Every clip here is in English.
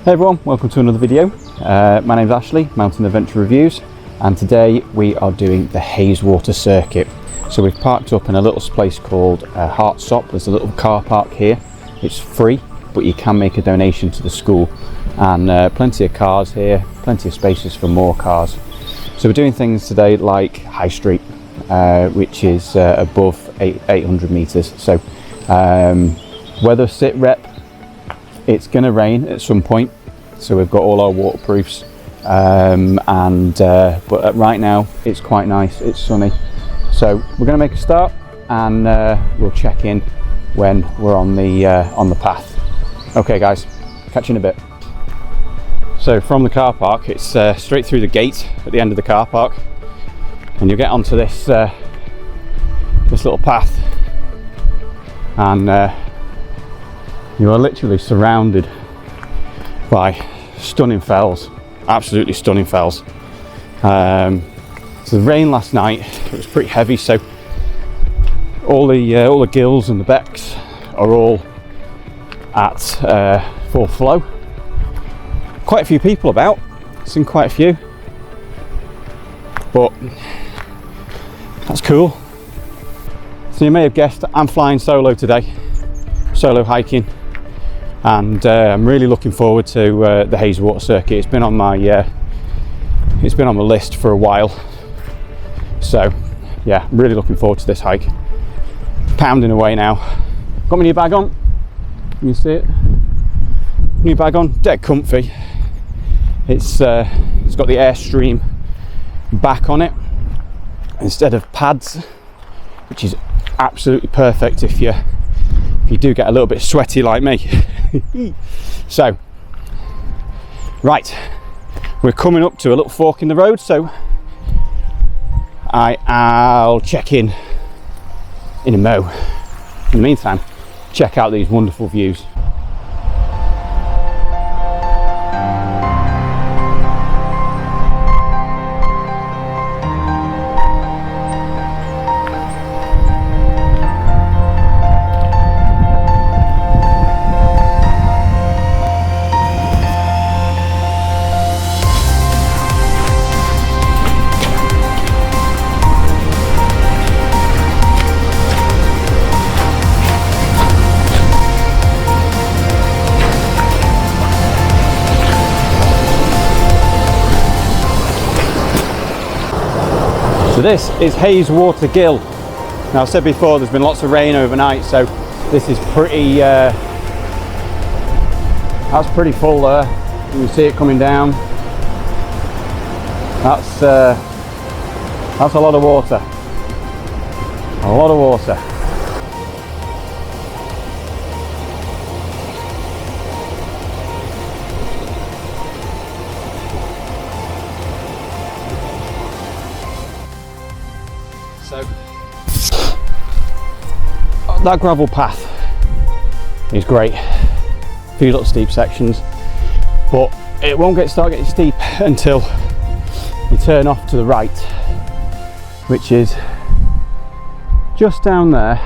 Hey everyone, welcome to another video. My name's Ashley, Mountain Adventure Reviews, and today we are doing the Hayeswater circuit. So we've parked up in a little place called Hartsop. There's a little car park here. It's free, but you can make a donation to the school, and plenty of cars here, plenty of spaces for more cars. So we're doing things today like High Street, which is above 800 metres. So weather sit rep, it's going to rain at some point, so we've got all our waterproofs, but right now it's quite nice, it's sunny. So we're going to make a start, and we'll check in when we're on the path. Okay guys, catch you in a bit. So from the car park, it's straight through the gate at the end of the car park, and you'll get onto this little path, and you are literally surrounded by stunning fells, absolutely stunning fells. So the rain last night, it was pretty heavy, so all the gills and the becks are all at full flow. Quite a few people about, seen quite a few, but that's cool. So you may have guessed, I'm flying solo today, solo hiking. And I'm really looking forward to the Hayeswater circuit. It's been on my list for a while. So yeah, I'm really looking forward to this hike. Pounding away now. Got my new bag on. Can you see it? New bag on, dead comfy. It's got the Airstream back on it instead of pads, which is absolutely perfect if you do get a little bit sweaty like me. So, right, we're coming up to a little fork in the road, so I'll check in a mo. In the meantime, check out these wonderful views. So this is Hayeswater Gill. Now I've said before, there's been lots of rain overnight, so this is pretty, that's pretty full there. You can see it coming down. That's a lot of water. A lot of water. So that gravel path is great. A few little steep sections, but it won't start getting steep until you turn off to the right, which is just down there.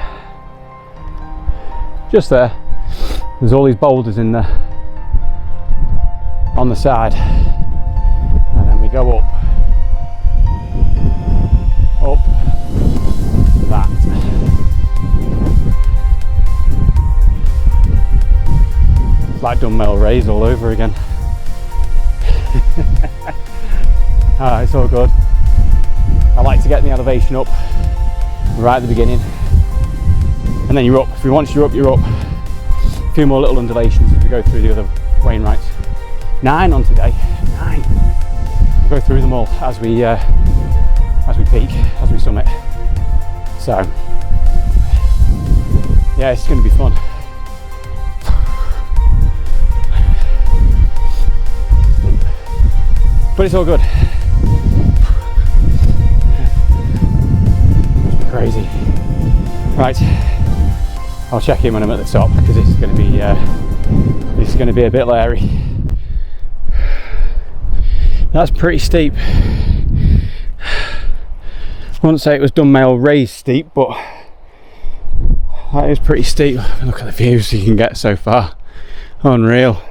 Just there. There's all these boulders in there on the side, and then we go up that. It's like dumbbell raise all over again. It's all good. I like to get the elevation up right at the beginning, and then you're up. Once you're up, you're up. A few more little undulations as we go through the other Wainwrights. 9 on today. 9. We'll go through them all as we peak, as we summit. So yeah, it's going to be fun. But it's all good. It's crazy. Right, I'll check in when I'm at the top, because this is going to be a bit leery. That's pretty steep. I wouldn't say it was dumbbell raised steep, but that is pretty steep. Look at the views you can get so far. Unreal.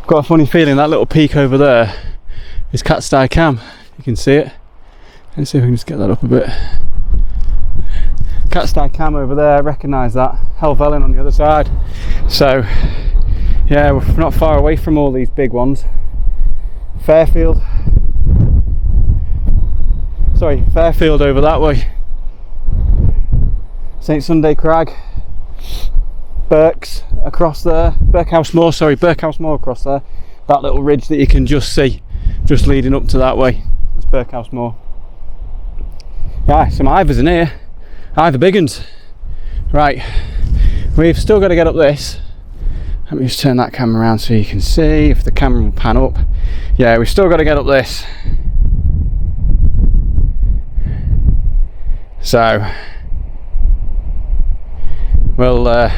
got a funny feeling that little peak over there is Kidsty Cam. You can see it. Let's see if we can just get that up a bit. Kidsty Cam over there, recognise that. Helvellyn on the other side. So yeah, we're not far away from all these big ones. Fairfield over that way. St Sunday Crag. Burke's across there. Burkhouse Moor across there. That little ridge that you can just see, just leading up to that way. That's Burkhouse Moor. Yeah, some ivers in here. Ivor big uns. Right, we've still got to get up this. Let me just turn that camera around so you can see if the camera will pan up. Yeah, we've still got to get up this. So we'll, like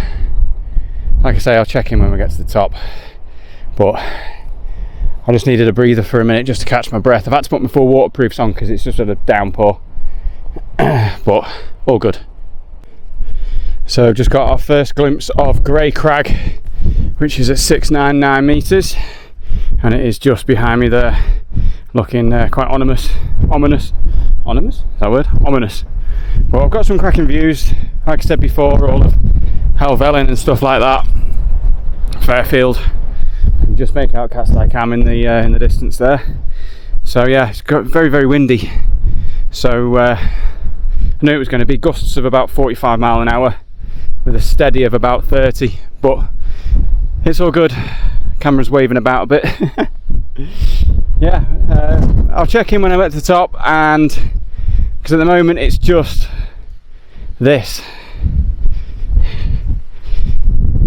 I say, I'll check in when we get to the top. But I just needed a breather for a minute just to catch my breath. I've had to put my full waterproofs on because it's just had a downpour. But all good. So just got our first glimpse of Grey Crag, which is at 699 metres, and it is just behind me there, looking quite ominous. Is that a word? Ominous. But I've got some cracking views, like I said before, all of Helvellyn and stuff like that. Fairfield. You can just make out Kidsty Cam in the distance there. So yeah, it's got very, very windy. So I knew it was going to be gusts of about 45 mile an hour with a steady of about 30, but it's all good. Camera's waving about a bit. Yeah, I'll check in when I'm at the top, and because at the moment it's just this,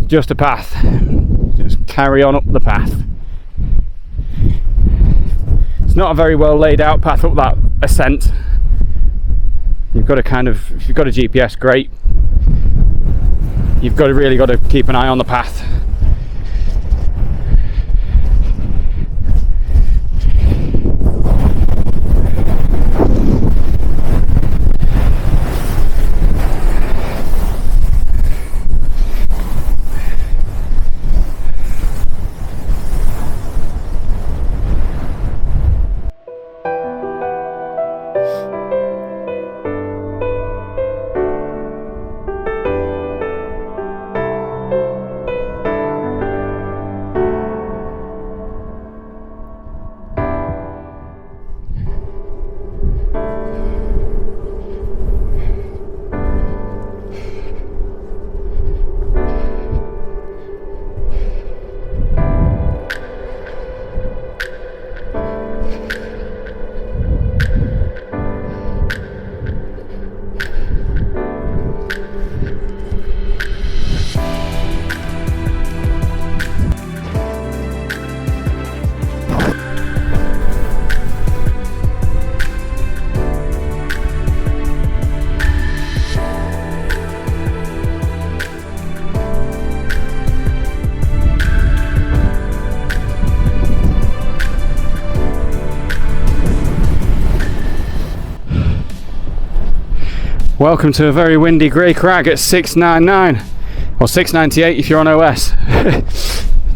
just a path. Just carry on up the path. It's not a very well laid out path up that ascent. You've got to kind of, if you've got a GPS, great. You've really got to keep an eye on the path. Welcome to a very windy Grey Crag at 699, or 698 if you're on OS.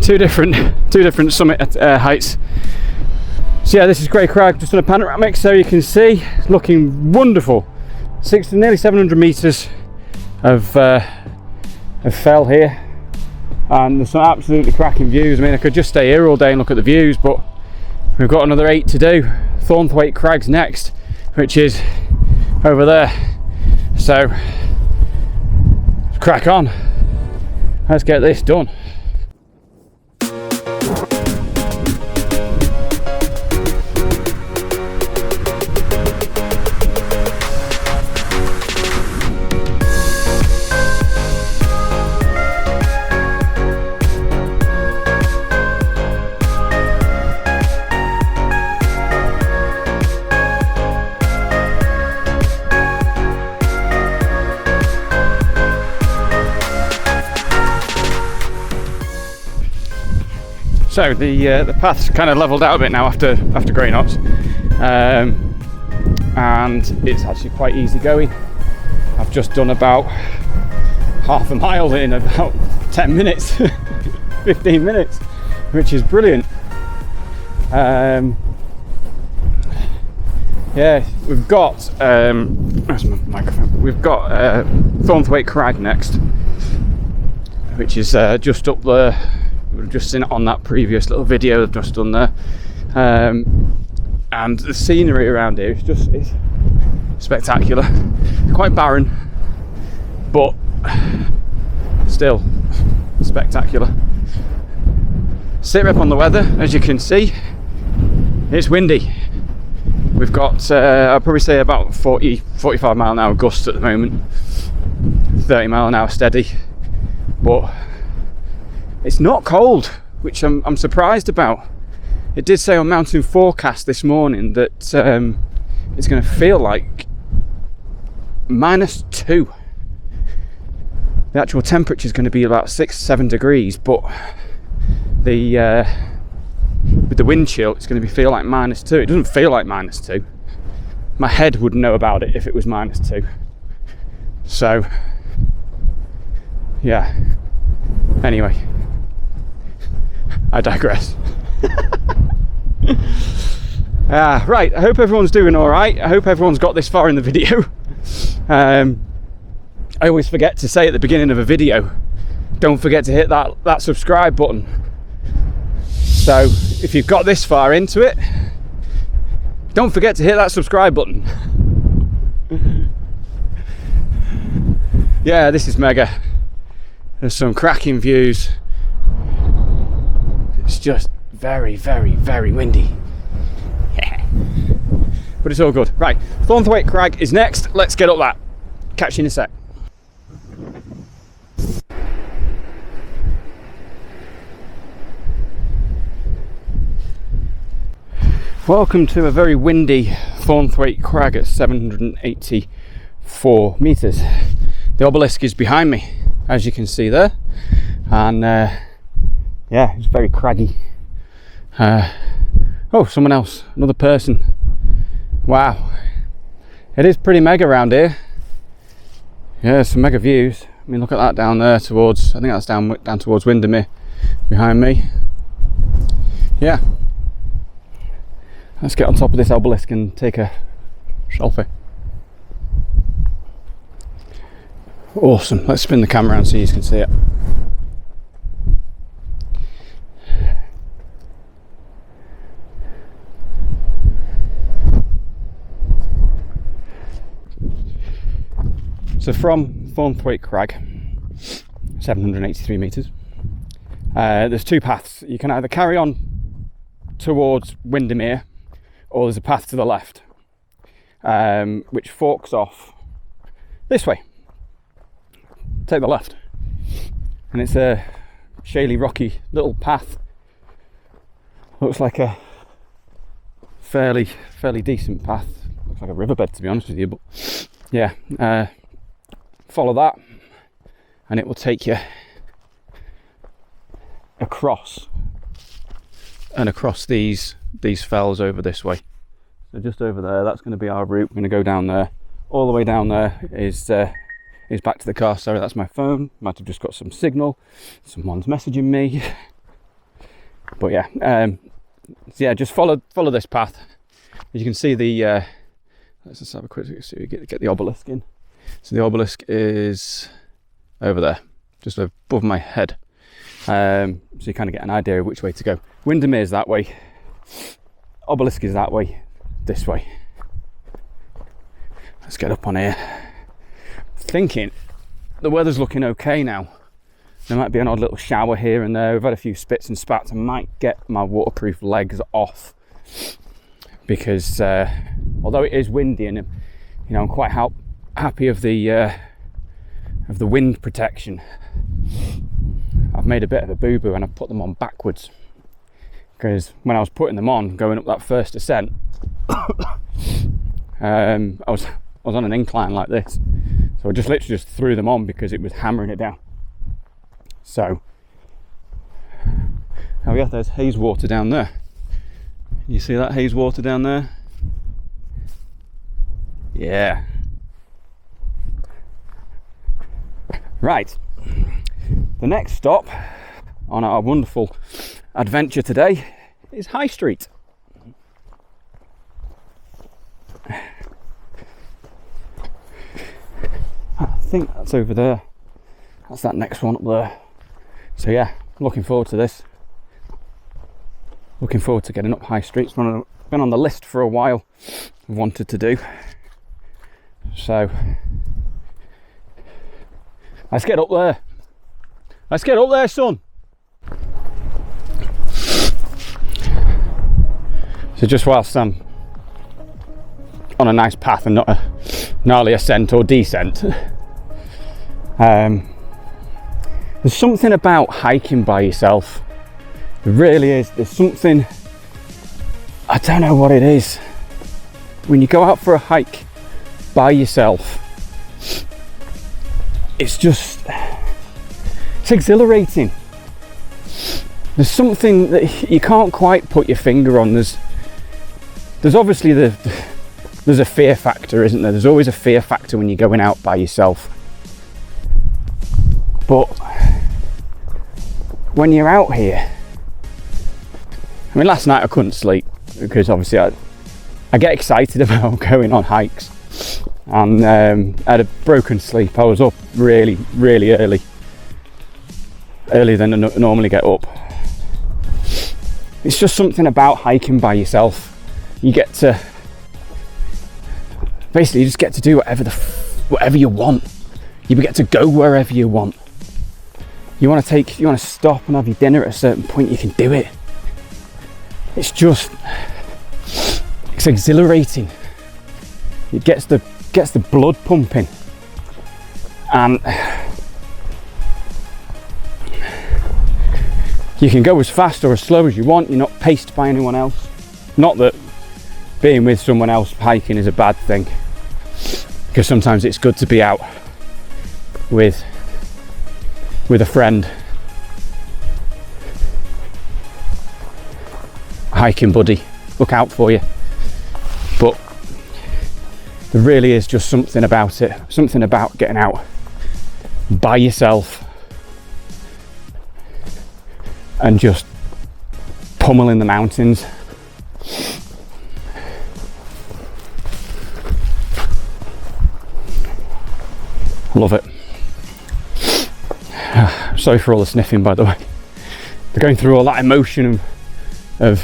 two different summit heights. So yeah, this is Grey Crag, just on a panoramic, so you can see it's looking wonderful. Nearly 700 metres of fell here, and there's some absolutely cracking views. I mean, I could just stay here all day and look at the views, but we've got another 8 to do. Thorntwaite Crag's next, which is over there. So crack on, let's get this done. So the path's kind of levelled out a bit now after Grey Knott, and it's actually quite easy going. I've just done about half a mile in about 10 minutes, 15 minutes. which is brilliant. Yeah, we've got where's my microphone? We've got Thorntwaite Crag next, which is just up there. We've just seen it on that previous little video I've just done there. And the scenery around here is just spectacular. Quite barren, but still spectacular. Sit up on the weather, as you can see, it's windy. We've got, I'll probably say about 45 mile an hour gusts at the moment, 30 mile an hour steady, but it's not cold, which I'm surprised about. It did say on Mountain Forecast this morning that it's going to feel like -2. The actual temperature is going to be about 6-7 degrees, but with the wind chill, it's going to feel like -2. It doesn't feel like -2. My head would know about it if it was -2. So, yeah. Anyway, I digress. Right, I hope everyone's doing all right. I hope everyone's got this far in the video. I always forget to say at the beginning of a video, don't forget to hit that subscribe button. So if you've got this far into it, don't forget to hit that subscribe button. Yeah, this is mega. There's some cracking views. It's just very, very, very windy. But it's all good. Right, Thorntwaite Crag is next. Let's get up that. Catch you in a sec. Welcome to a very windy Thorntwaite Crag at 784 metres. The obelisk is behind me, as you can see there, and yeah, it's very craggy. Oh, someone else, another person. Wow, it is pretty mega around here. Yeah, some mega views. I mean, look at that down there towards, I think that's down towards Windermere behind me. Yeah. Let's get on top of this obelisk and take a selfie. Awesome. Let's spin the camera around so you can see it. So from Thorntwaite Crag, 783 metres, there's two paths. You can either carry on towards Windermere, or there's a path to the left, which forks off this way. Take the left, and it's a shaly, rocky little path. Looks like a fairly decent path. Looks like a riverbed, to be honest with you, but yeah. Follow that, and it will take you across these fells over this way. So just over there, that's going to be our route. We're going to go down there. All the way down there is back to the car. Sorry, that's my phone. Might have just got some signal. Someone's messaging me. But yeah, so yeah, just follow this path. As you can see, let's just have a quick look so we get the obelisk in. So the obelisk is over there, just above my head. So you kind of get an idea of which way to go. Windermere is that way. Obelisk is that way. This way. Let's get up on here. Thinking the weather's looking okay now. There might be an odd little shower here and there. We've had a few spits and spats. I might get my waterproof legs off because although it is windy and I'm quite happy of the wind protection, I've made a bit of a boo-boo and I've put them on backwards, because when I was putting them on going up that first ascent, I was on an incline like this, so I just literally threw them on because it was hammering it down. So oh yeah, there's Hayeswater down there. You see that Hayeswater down there? Yeah. Right, the next stop on our wonderful adventure today is High Street. I think that's over there. That's that next one up there. So yeah, looking forward to this. Looking forward to getting up High Street. It's been on the list for a while. I've wanted to do. So let's get up there. Let's get up there, son. So just whilst I'm on a nice path and not a gnarly ascent or descent, there's something about hiking by yourself. There really is. There's something, I don't know what it is. When you go out for a hike by yourself, it's exhilarating. There's something that you can't quite put your finger on. There's obviously there's a fear factor, isn't there? There's always a fear factor when you're going out by yourself. But when you're out here, I mean, last night I couldn't sleep because obviously I get excited about going on hikes, and I had a broken sleep. I was up really, really earlier than I normally get up. It's just something about hiking by yourself. You get to basically, you just get to do whatever you want. You get to go wherever you want. You want to stop and have your dinner at a certain point, you can do it. It's exhilarating. It gets the blood pumping, and you can go as fast or as slow as you want. You're not paced by anyone else. Not that being with someone else hiking is a bad thing, because sometimes it's good to be out with a friend, a hiking buddy, look out for you. But there really is just something about it, something about getting out by yourself and just pummeling the mountains. Love it. Sorry for all the sniffing, by the way. They're going through all that emotion of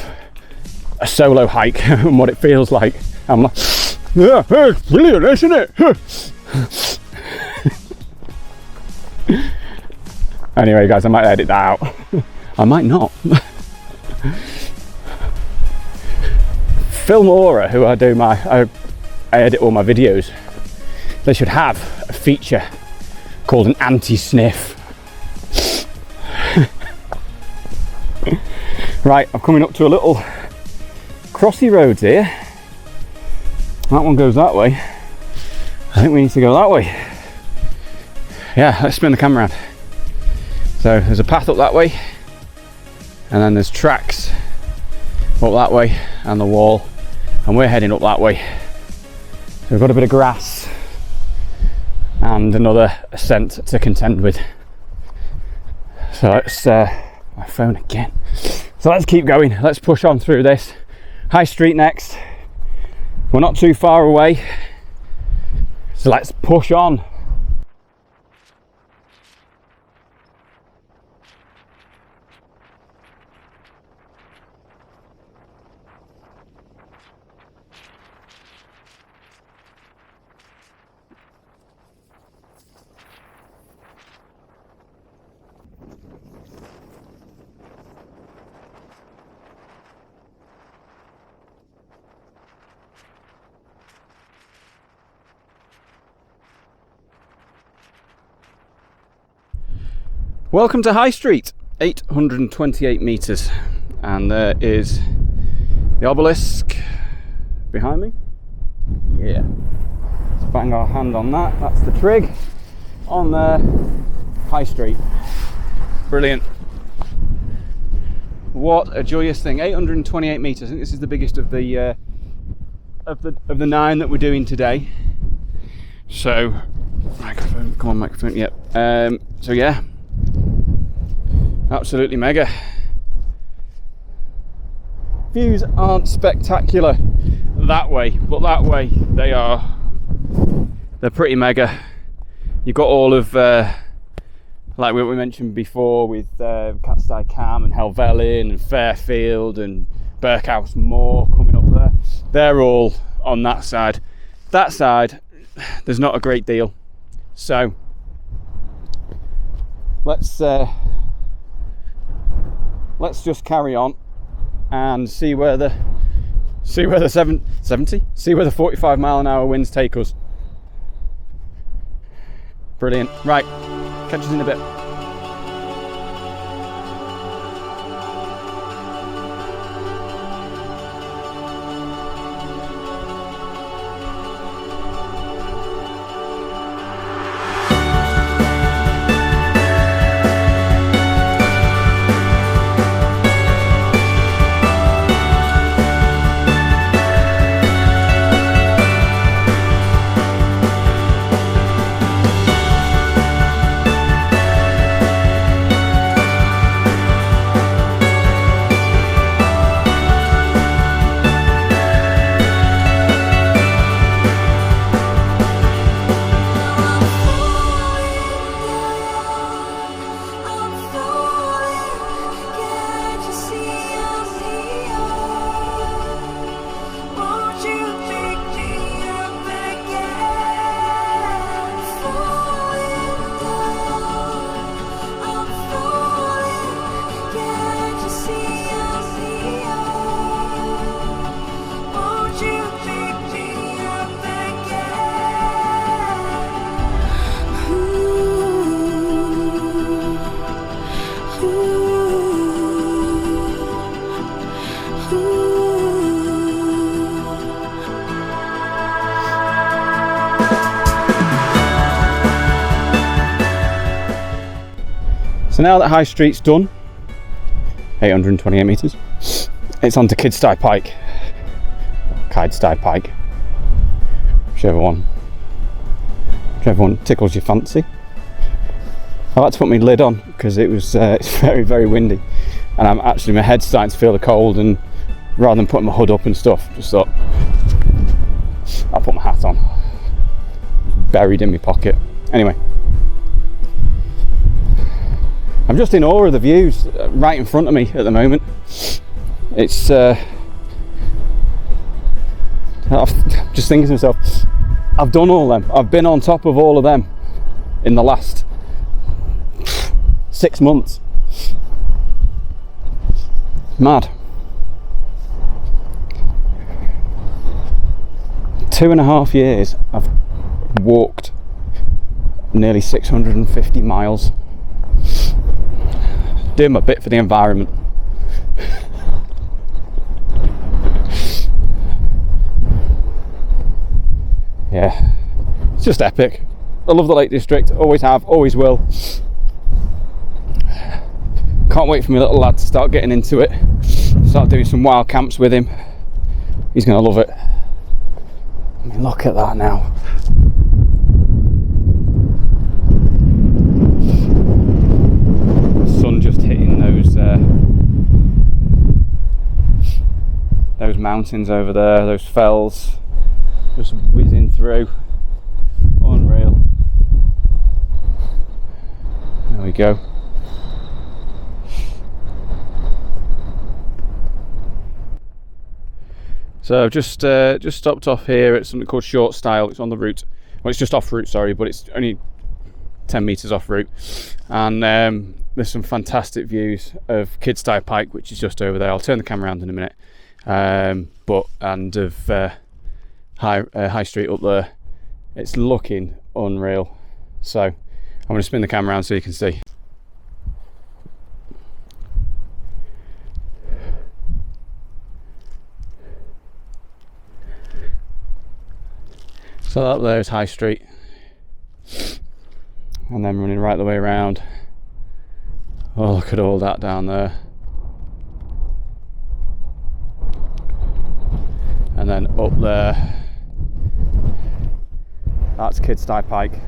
a solo hike and what it feels like. I'm like, yeah, it's brilliant, isn't it? Anyway, guys, I might edit that out. I might not. Filmora, who I edit all my videos, they should have a feature called an anti-sniff. Right, I'm coming up to a little crossy road here. That one goes that way. I think we need to go that way. Yeah, let's spin the camera around. So there's a path up that way, and then there's tracks up that way and the wall, and we're heading up that way. So we've got a bit of grass and another ascent to contend with. So let's my phone again. So let's keep going. Let's push on through this. High Street next. We're not too far away, so let's push on. Welcome to High Street, 828 metres, and there is the obelisk behind me. Yeah, let's bang our hand on that. That's the trig on there. High Street, brilliant. What a joyous thing! 828 metres. I think this is the biggest of the 9 that we're doing today. So, microphone, come on, microphone. Yep. So yeah. Absolutely mega. Views aren't spectacular that way, but that way they're pretty mega. You've got all of like what we mentioned before with Kidsty Cam and Helvellyn and Fairfield and Berkhouse Moor coming up there. They're all on that side. That side, there's not a great deal. So let's just carry on and see where the 45-mile-an-hour winds take us. Brilliant. Right, catch us in a bit. So now that High Street's done, 828 metres, it's on to Kidsty Pike. Kidsty Pike. Whichever one tickles your fancy. I like to put my lid on because it's very, very windy, and my head's starting to feel the cold, and rather than putting my hood up and stuff, just thought I'll put my hat on. Buried in my pocket. Anyway, I'm just in awe of the views right in front of me at the moment. It's I'm just thinking to myself, I've done all them. I've been on top of all of them in the last 6 months. Mad. 2.5 years I've walked nearly 650 miles. Doing my bit for the environment. Yeah, it's just epic. I love the Lake District, always have, always will. Can't wait for my little lad to start getting into it, start doing some wild camps with him. He's gonna love it. I mean, look at that now. Sun just hitting those mountains over there, those fells, just whizzing through. Unreal. There we go. So I've just stopped off here at something called Short Style. It's on the route. Well, it's just off route, sorry, but it's only 10 metres off route. And there's some fantastic views of Kidsty Pike, which is just over there. I'll turn the camera around in a minute. And of High Street up there. It's looking unreal. So I'm going to spin the camera around so you can see. So up there is High Street, and then running right the way around. Oh, look at all that down there. And then up there, that's Kidsty Pike.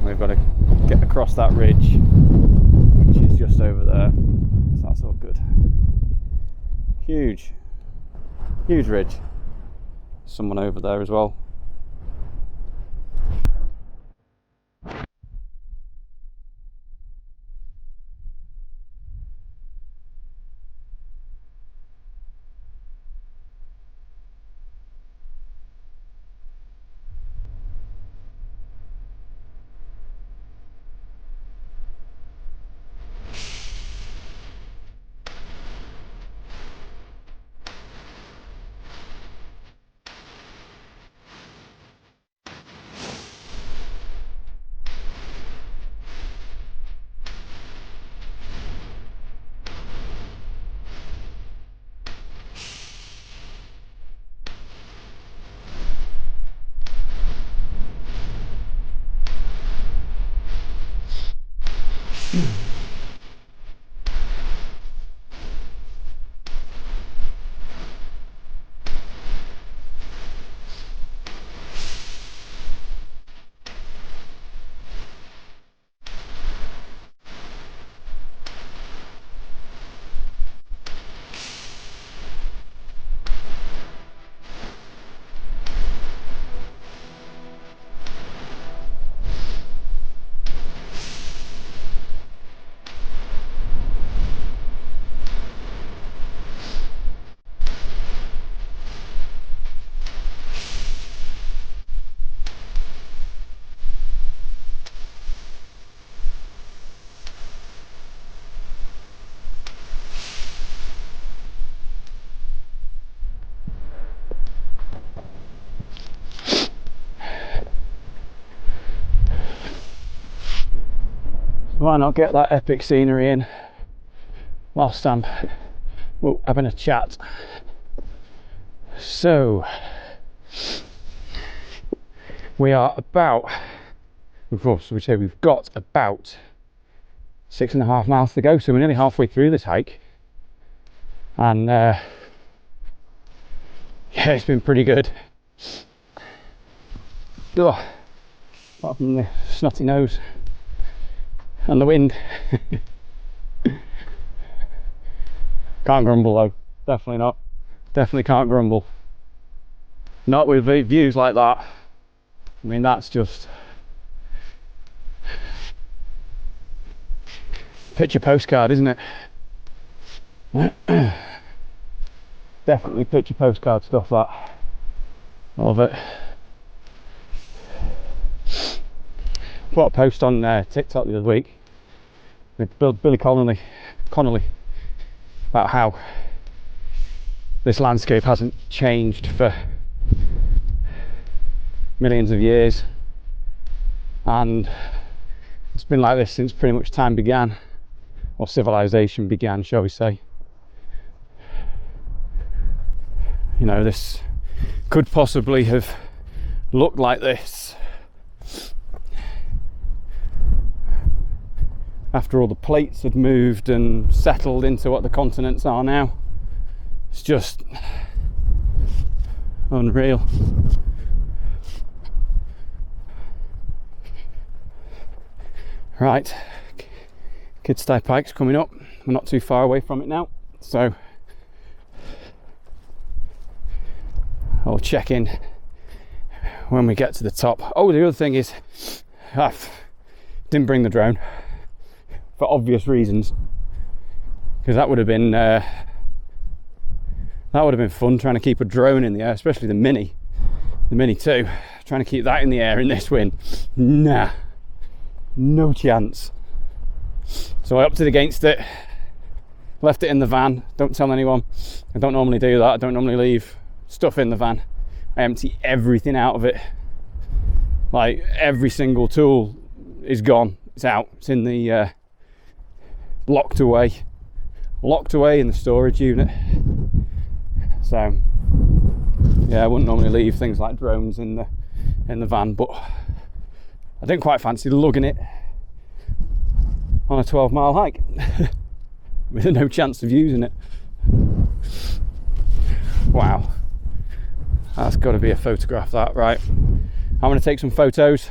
We've got to get across that ridge, which is just over there. So that's all good. huge ridge. Someone over there as well. Why not get that epic scenery in whilst I'm having a chat? So we are about, of course, we say we've got about 6.5 miles to go, so we're nearly halfway through this hike, and yeah, it's been pretty good. Ugh. Apart from the snotty nose and the wind. Can't grumble though, definitely not. Definitely can't grumble. Not with views like that. I mean, that's just picture postcard, isn't it? Definitely picture postcard stuff, that. Love it. Put a post on TikTok the other week with Billy Connolly about how this landscape hasn't changed for millions of years, and it's been like this since pretty much time began, or civilization began, shall we say. You know, this could possibly have looked like this after all the plates had moved and settled into what the continents are now. It's just unreal. Right, Kidsty Pike's coming up. We're not too far away from it now, so I'll check in when we get to the top. Oh, the other thing is, I didn't bring the drone for obvious reasons, because that would have been fun, trying to keep a drone in the air, especially the Mini 2, trying to keep that in the air in this wind. Nah, no chance. So I opted against it, left it in the van. Don't tell anyone, I don't normally do that. I don't normally leave stuff in the van. I empty everything out of it. Like, every single tool is gone, it's out, it's in the locked away in the storage unit. So yeah, I wouldn't normally leave things like drones in the van, but I didn't quite fancy lugging it on a 12-mile hike with no chance of using it. Wow, that's got to be a photograph, that. Right, I'm going to take some photos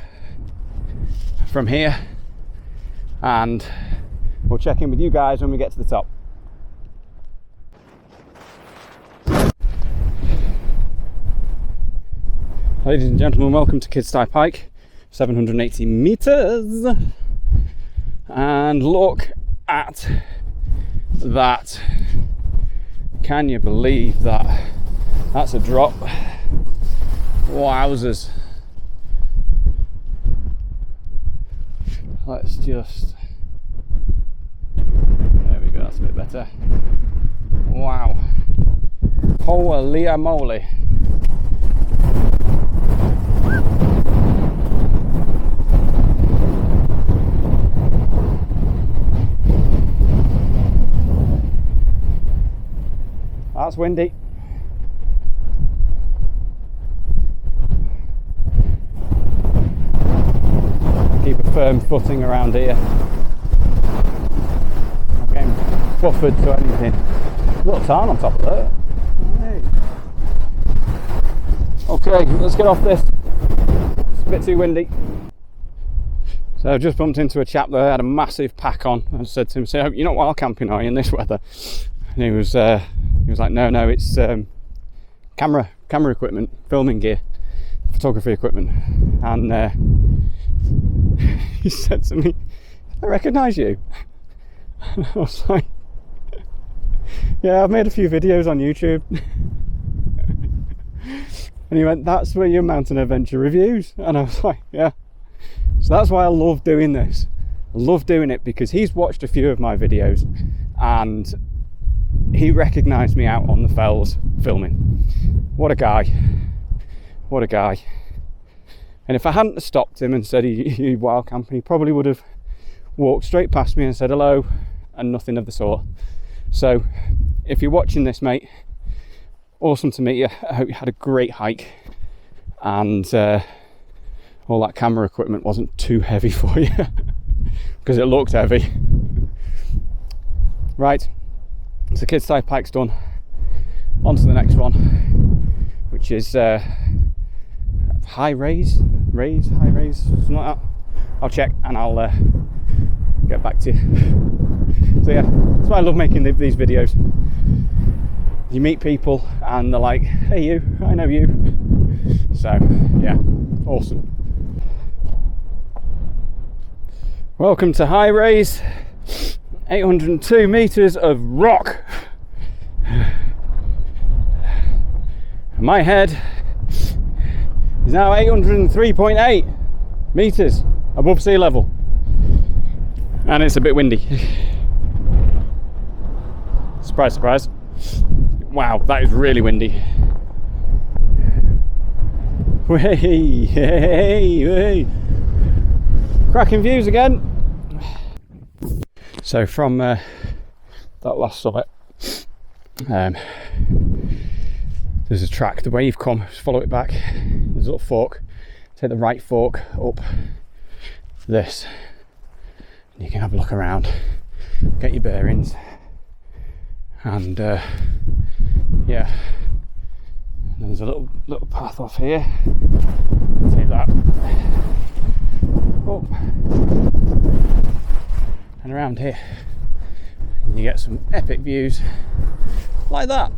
from here and we'll check in with you guys when we get to the top. Ladies and gentlemen, welcome to Kidsty Pike, 780 metres. And look at that. Can you believe that? That's a drop. Wowzers. Let's just... There we go, that's a bit better. Wow. Holy moly. That's windy. Keep a firm footing around here. I'm getting buffered to anything. Little tarn on top of that. Hey. Okay, let's get off this. It's a bit too windy. So I just bumped into a chap there, had a massive pack on. I said to him, "So you're not wild camping, are you, in this weather?" And he was like, no, it's camera equipment, filming gear, photography equipment. And he said to me, "I recognise you." And I was like, "Yeah, I've made a few videos on YouTube." And he went, "That's where your mountain adventure reviews." And I was like, "Yeah." So that's why I love doing this. I love doing it because he's watched a few of my videos and he recognised me out on the fells filming. What a guy. What a guy. And if I hadn't stopped him and said he wild camping, he probably would have walked straight past me and said hello and nothing of the sort. So if you're watching this, mate, awesome to meet you. I hope you had a great hike and all that camera equipment wasn't too heavy for you because it looked heavy. Right, so Kidsty Pike's done. On to the next one, which is high raise, something like that. I'll check and I'll get back to you. So yeah, that's why I love making these videos. You meet people and they're like, "Hey you, I know you." So yeah, awesome. Welcome to high raise, 802 metres of rock. My head is now 803.8 metres above sea level. And it's a bit windy. Surprise, surprise. Wow, that is really windy. Hey, hey, hey. Cracking views again. So from that last summit, there's a track. The way you've come, just follow it back. There's a little fork. Take the right fork up this. And you can have a look around, get your bearings, and yeah. And there's a little path off here. Take that up and around here, and you get some epic views like that.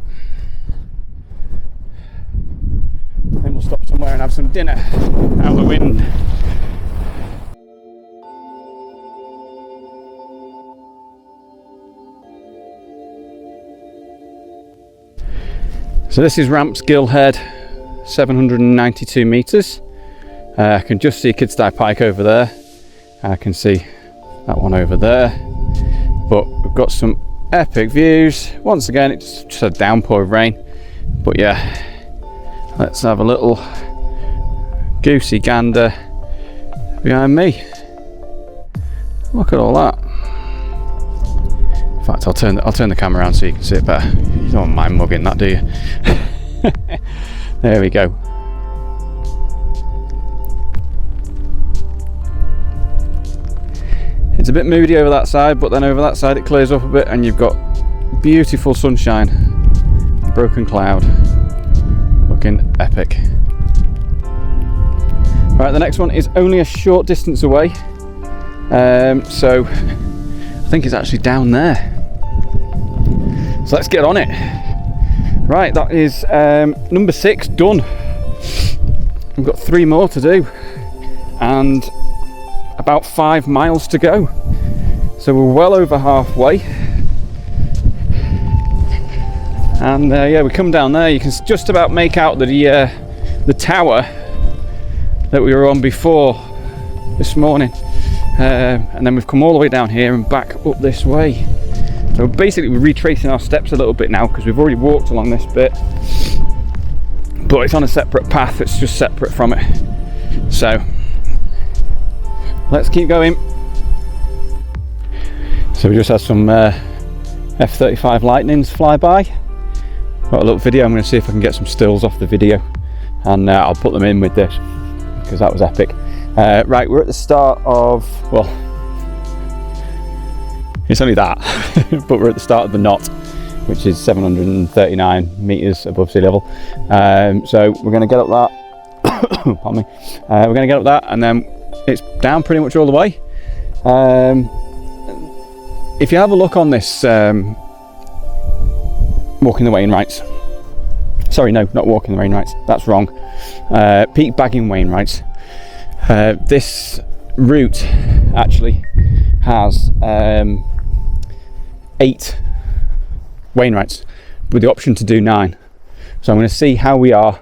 Then we'll stop somewhere and have some dinner out of the wind. So this is Rampsgill Head, 792 metres. I can just see Kidsty Pike over there. I can see that one over there. But we've got some epic views. Once again, it's just a downpour of rain. But yeah, let's have a little goosey gander behind me. Look at all that. In fact, I'll turn the camera around so you can see it better. You don't mind mugging that, do you? There we go. It's a bit moody over that side, but then over that side it clears up a bit and you've got beautiful sunshine, broken cloud, looking epic. Right, the next one is only a short distance away, so I think it's actually down there. So let's get on it. Right, that is number 6 done. we've got 3 more to do and about 5 miles to go. So we're well over halfway. And yeah, we come down there, you can just about make out the tower that we were on before this morning. And then we've come all the way down here and back up this way. So basically we're retracing our steps a little bit now because we've already walked along this bit, but it's on a separate path, it's just separate from it. So let's keep going. So we just had some F-35 Lightnings fly by. Got a little video, I'm going to see if I can get some stills off the video and I'll put them in with this because that was epic. Right, we're at the start of, well, it's only that, but we're at the start of the Knott, which is 739 metres above sea level. So we're going to get up that, pardon me, we're going to get up that and then it's down pretty much all the way. If you have a look on this Walking the Wainwrights, sorry, no, not Walking the Wainwrights, that's wrong, Peak Bagging Wainwrights, this route actually has 8 Wainwrights with the option to do 9. So I'm going to see how we are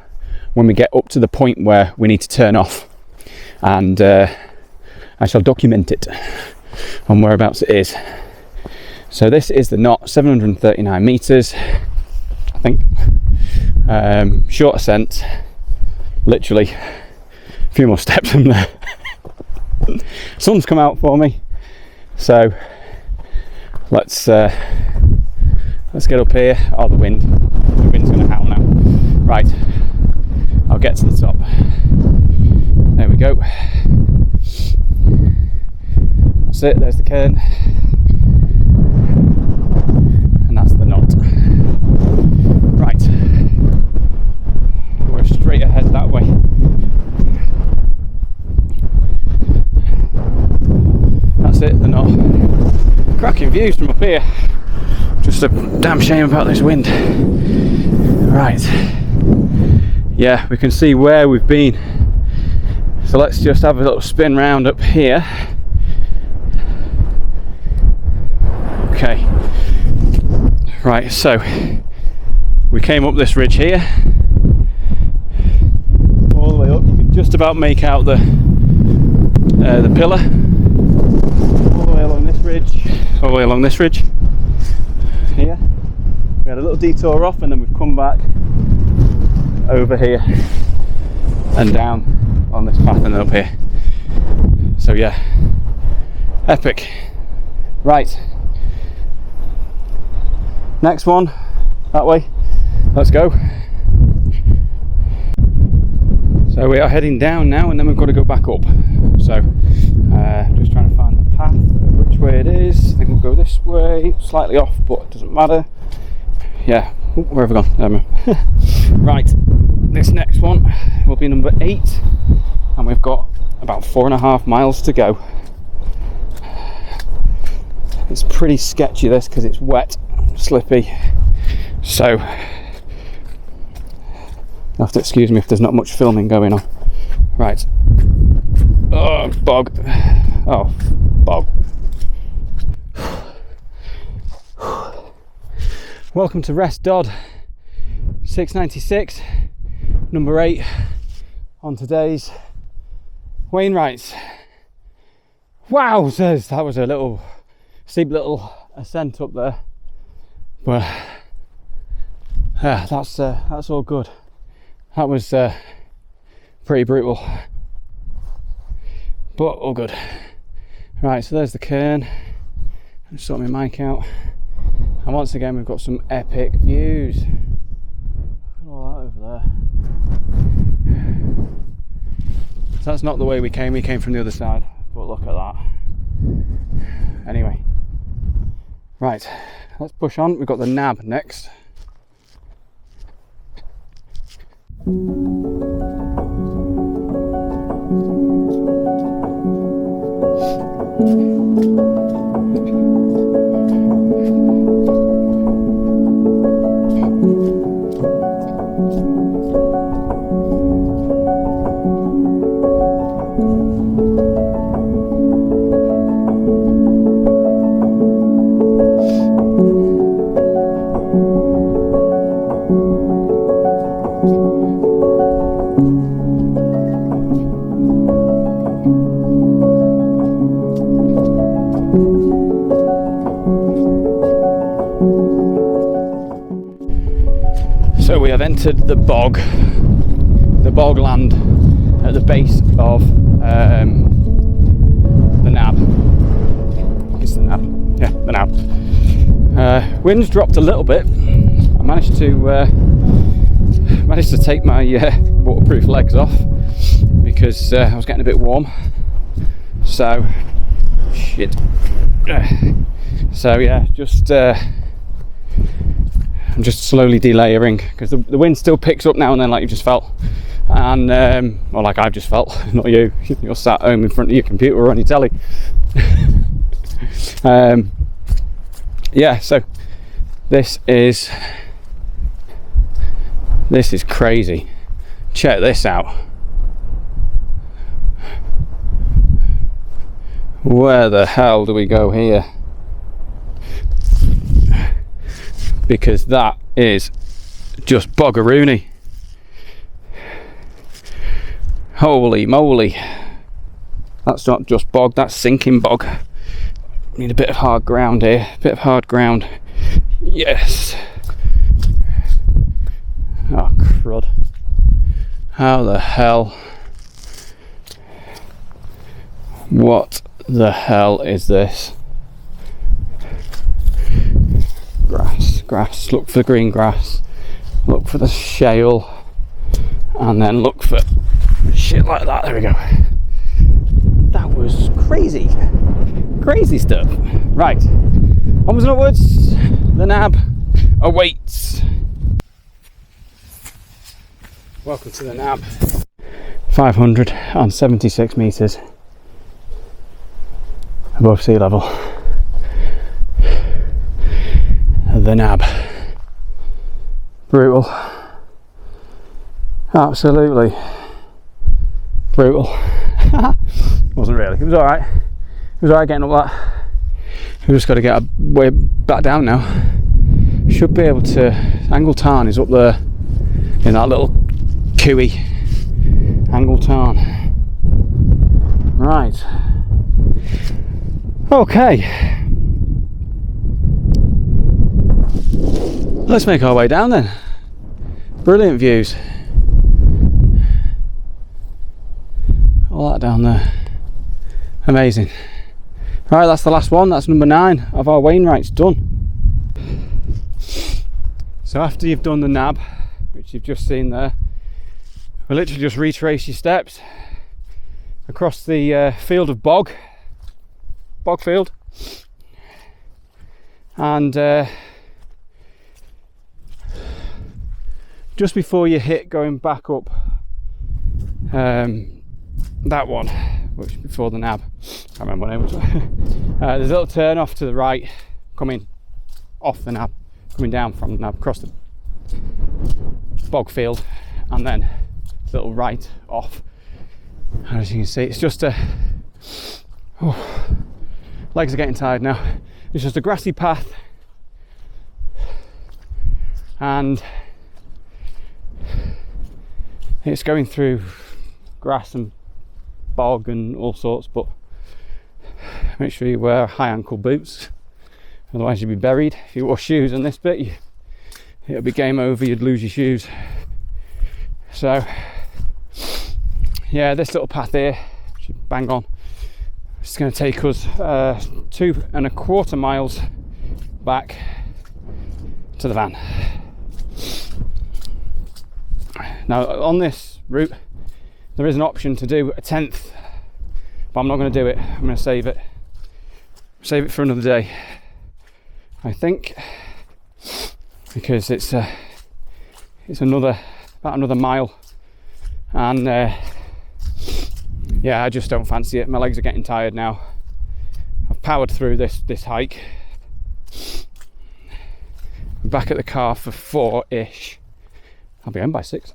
when we get up to the point where we need to turn off, and I shall document it on whereabouts it is. So this is the Knott, 739 metres, I think. Short ascent, literally a few more steps from there. Sun's come out for me, so let's get up here. Oh, the wind's going to howl now. Right, I'll get to the top. There we go. That's it, there's the cairn. And that's the Knott. Right, we're straight ahead that way. That's it, the Knott. Cracking views from up here. Just a damn shame about this wind. Right, yeah, we can see where we've been. So let's just have a little spin round up here. Okay, right, so we came up this ridge here, all the way up. You can just about make out the pillar, all the way along this ridge, all the way along this ridge here. We had a little detour off and then we've come back over here and down on this path and then up here. So yeah, epic. Right, next one, that way, let's go. So we are heading down now and then we've got to go back up. So just trying to find the path of which way it is. I think we'll go this way, slightly off, but it doesn't matter. Yeah, ooh, where have I gone? Right, this next one will be number 8 and we've got about 4.5 miles to go. It's pretty sketchy this because it's wet, slippy, so you have to excuse me if there's not much filming going on. Right, oh bog, oh bog. Welcome to Rest Dodd, 696, number 8 on today's Wainwrights. Wow, says that was a little steep little ascent up there, but that's all good. That was pretty brutal, but all good. Right, so there's the cairn. I'll sort my mic out, and once again we've got some epic views. Look at all that over there. So that's not the way we came from the other side, but look at that. Anyway, right, let's push on. We've got the nab next. So we have entered the bogland at the base of the nab. It's the nab, yeah, the nab. Wind's dropped a little bit. I managed to take my waterproof legs off because I was getting a bit warm. So, shit. So yeah, I'm just slowly delayering because the wind still picks up now and then, like you just felt, and or like I've just felt, not you. You're sat home in front of your computer or on your telly. Yeah, so this is crazy. Check this out. Where the hell do we go here? Because that is just boggaroony. Holy moly. That's not just bog, that's sinking bog. Need a bit of hard ground here. A bit of hard ground. Yes. Oh crud. How the hell? What the hell is this? Grass, look for green grass, look for the shale, and then look for shit like that. There we go. That was crazy stuff. Right, onwards and upwards. The nab awaits. Welcome to the nab. 576 metres above sea level. The nab. Brutal. Absolutely brutal. Wasn't really. It was alright. It was alright getting up that. We've just got to get our way back down now. Should be able to. Angle Tarn is up there in that little cooey. Angle Tarn. Right. Okay. Let's make our way down then. Brilliant views. All that down there. Amazing. Right, that's the last one. That's number 9 of our Wainwrights done. So after you've done the nab, which you've just seen there, we'll literally just retrace your steps across the field of bog field, and just before you hit going back up that one, which before the nab, I can't remember what it was. There's a little turn off to the right, coming off the nab, coming down from the nab across the bog field, and then a little right off. And as you can see, it's just legs are getting tired now. It's just a grassy path, and it's going through grass and bog and all sorts, but make sure you wear high ankle boots, otherwise you'll be buried. If you wore shoes on this bit, it'll be game over, you'd lose your shoes. So yeah, this little path here, which is bang on, it's going to take us 2.25 miles back to the van. Now on this route there is an option to do a 10th, but I'm not going to do it. I'm going to save it for another day, I think, because it's about another mile, and yeah, I just don't fancy it. My legs are getting tired now. I've powered through this hike. I'm back at the car for 4-ish. I'll be home by 6.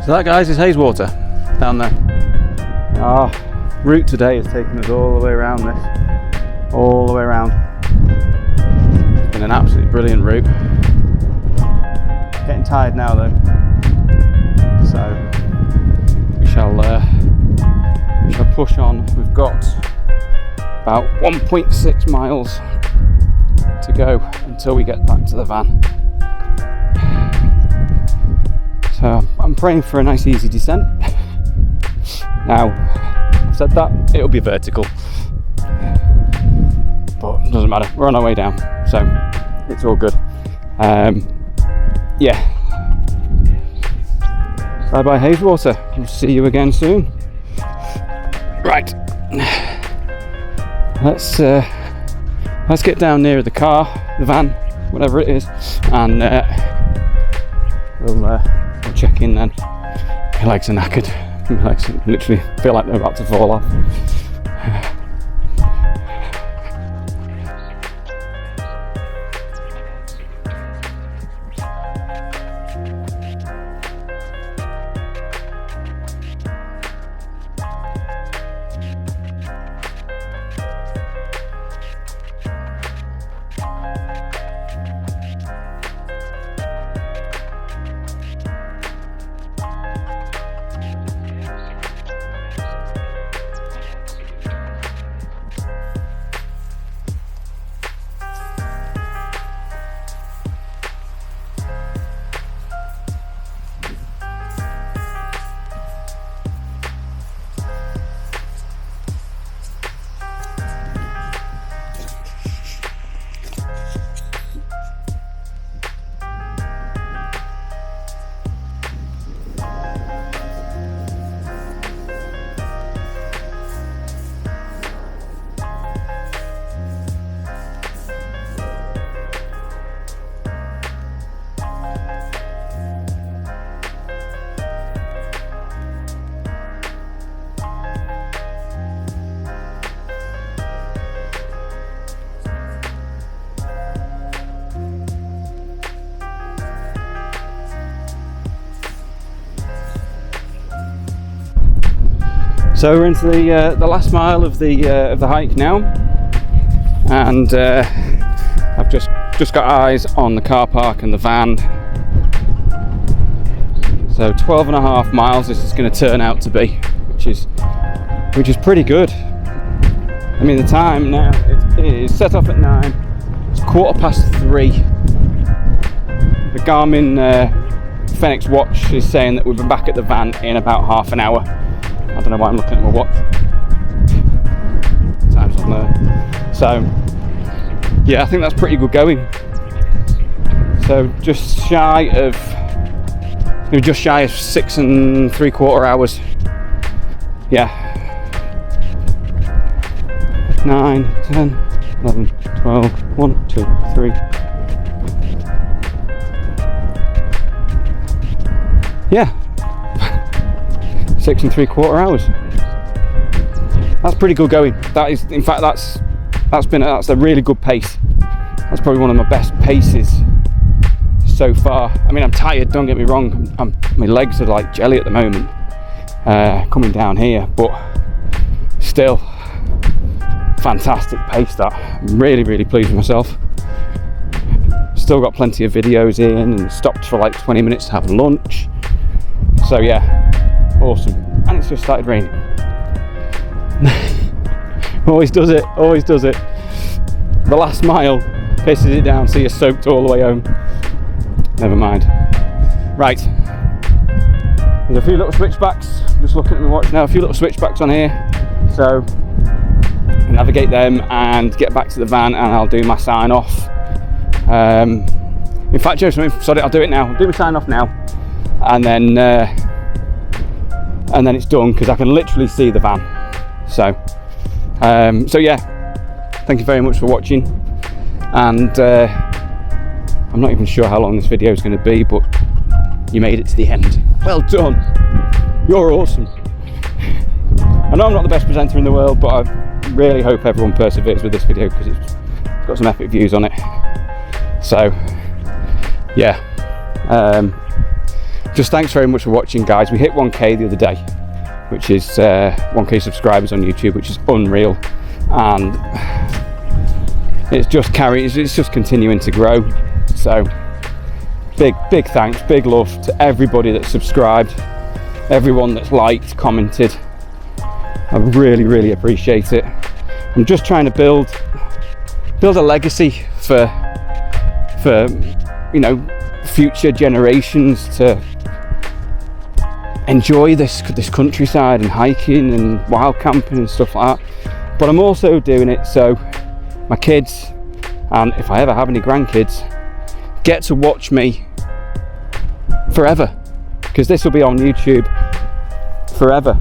So that, guys, is Hayeswater down there. Our route today has taken us all the way around this, all the way around. It's been an absolutely brilliant route. Getting tired now though, so we shall push on. We've got about 1.6 miles to go until we get back to the van. So I'm praying for a nice easy descent. Now, I've said that, it'll be vertical, but it doesn't matter, we're on our way down, so it's all good. Yeah. Bye bye Hayeswater, we'll see you again soon. Right, let's get down near the car, the van, whatever it is, and we'll check in then. My legs are knackered. My legs literally feel like they're about to fall off. So we're into the last mile of the hike now, and I've just got eyes on the car park and the van. So 12.5 miles this is going to turn out to be, which is pretty good. I mean, the time now, it is set off at 9. It's 3:15. The Garmin Fenix watch is saying that we'll be back at the van in about half an hour. I don't know why I'm looking at my watch. Time's on there. So yeah, I think that's pretty good going. So just shy of 6 3/4 hours. Yeah. 9, 10, 11, 12, 1, 2, 3. Yeah. 6 3/4 hours. That's pretty good going. That is, in fact, that's a really good pace. That's probably one of my best paces so far. I mean, I'm tired, don't get me wrong. My legs are like jelly at the moment, coming down here, but still fantastic pace. That I'm really pleased with myself. Still got plenty of videos in, and stopped for like 20 minutes to have lunch. So yeah. Awesome. And it's just started raining. Always does it. The last mile pisses it down, so you're soaked all the way home. Never mind. Right. There's a few little switchbacks. Just looking at my watch now. A few little switchbacks on here. So I'll navigate them and get back to the van, and I'll do my sign off. In fact, sorry, I'll do it now. I'll do my sign off now, and then it's done, because I can literally see the van. So yeah, thank you very much for watching, and I'm not even sure how long this video is going to be, but you made it to the end. Well done, you're awesome. I know I'm not the best presenter in the world, but I really hope everyone perseveres with this video, because it's got some epic views on it. So yeah, just thanks very much for watching, guys. We hit 1k the other day, which is 1k subscribers on YouTube, which is unreal, and it's just continuing to grow. So big thanks, big love to everybody that's subscribed, everyone that's liked, commented. I really appreciate it. I'm just trying to build a legacy for you know, future generations to enjoy this countryside and hiking and wild camping and stuff like that. But I'm also doing it so my kids, and if I ever have any grandkids, get to watch me forever, because this will be on YouTube forever.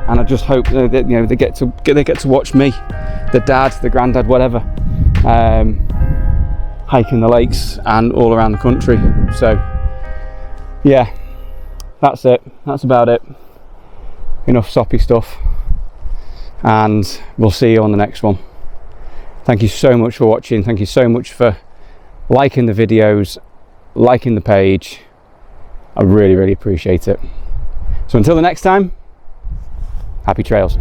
And I just hope that, you know, they get to watch me, the dad, the granddad, whatever, hiking the lakes and all around the country. So yeah, that's it. That's about it. Enough soppy stuff, and we'll see you on the next one. Thank you so much for watching. Thank you so much for liking the videos, liking the page. I really appreciate it. So until the next time, happy trails.